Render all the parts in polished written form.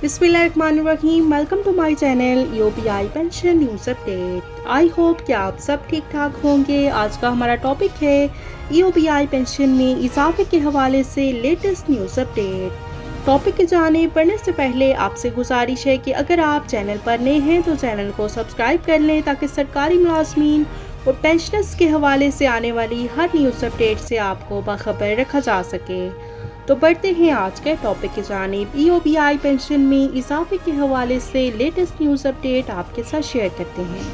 बिस्मिल्लाहिर्रहमानिर्रहीम। Welcome to my channel EOBI pension news update. I hope कि आप सब ठीक ठाक होंगे। आज का हमारा टॉपिक है ईओपीआई पेंशन में इजाफे के हवाले से लेटेस्ट न्यूज़ अपडेट। टॉपिक की जाने पढ़ने से पहले आपसे गुजारिश है कि अगर आप चैनल पर नए हैं तो चैनल को सब्सक्राइब कर लें ताकि सरकारी मुलाजमीन और पेंशनर्स के हवाले से आने वाली हर न्यूज़ अपडेट से आपको बाखबर रखा जा सके। तो बढ़ते हैं आज के टॉपिक की जानिब। ईओपीआई पेंशन में इजाफे के हवाले से लेटेस्ट न्यूज़ अपडेट आपके साथ शेयर करते हैं।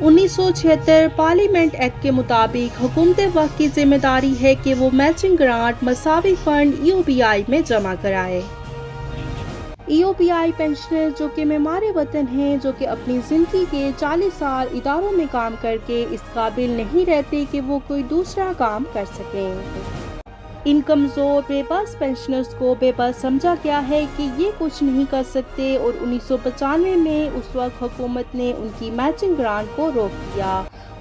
1976 पार्लियामेंट एक्ट के मुताबिक हुकूमत वक्त की जिम्मेदारी है कि वो मैचिंग ग्रांट मसावी फंड ईओपीआई में जमा कराए। ईओपीआई पेंशनर जो कि मेमार वतन हैं, जो कि अपनी ज़िंदगी के 40 साल इदारों में काम करके इस काबिल नहीं रहते कि वो कोई दूसरा काम कर सकें। इन कमज़ोर बेबस पेंशनर्स को बेबस समझा गया है कि ये कुछ नहीं कर सकते और 1995 में उस वक्त हुकूमत ने उनकी मैचिंग ग्रांट को रोक दिया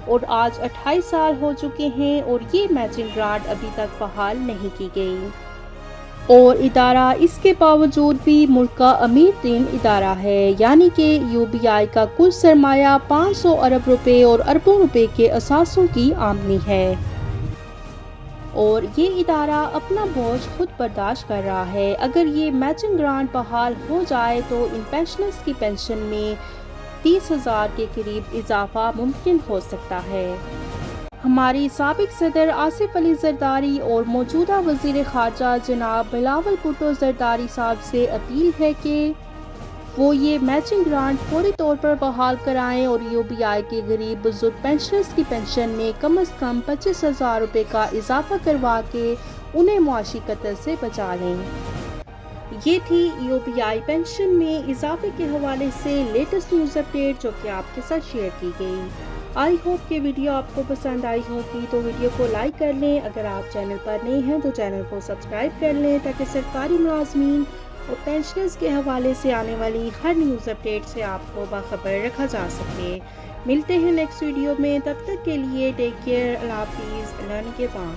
और आज 28 साल हो चुके हैं और ये मैचिंग ग्रांट अभी तक बहाल नहीं की गई। और इदारा इसके बावजूद भी मुल्क का अमीर तरीन इदारा है, यानी कि यूबीआई का कुल सरमाया 500 अरब रुपए और अरबों रुपए के असासों की आमदनी है और ये इदारा अपना बोझ खुद बर्दाश्त कर रहा है। अगर ये मैचिंग ग्रांट बहाल हो जाए तो इन पेंशनर्स की पेंशन में 30,000 के करीब इजाफा मुमकिन हो सकता है। हमारी साबिक सदर आसिफ अली जरदारी और मौजूदा वजीर खारजा जनाब बिलावल भुट्टो जरदारी साहब से अपील है कि वो ये मैचिंग ग्रांट फौरी तौर पर बहाल कराएं और यूबीआई के गरीब बुजुर्ग पेंशनर्स की पेंशन में कम से कम 25,000 रुपये का इजाफा करवा के उन्हें मुआशी कत्ल से बचा लें। ये थी यूबीआई पेंशन में इजाफे के हवाले से लेटेस्ट न्यूज़ अपडेट जो कि आपके साथ शेयर की गई। आई होप कि वीडियो आपको पसंद आई होगी, तो वीडियो को लाइक कर लें। अगर आप चैनल पर नए हैं तो चैनल को सब्सक्राइब कर लें ताकि सरकारी मुलाजमीन और पेंशनर्स के हवाले से आने वाली हर न्यूज़ अपडेट से आपको बाखबर रखा जा सके। मिलते हैं नेक्स्ट वीडियो में, तब तक के लिए टेक केयर, अल्लाह हाफिज़, अल्लाह निगहबान।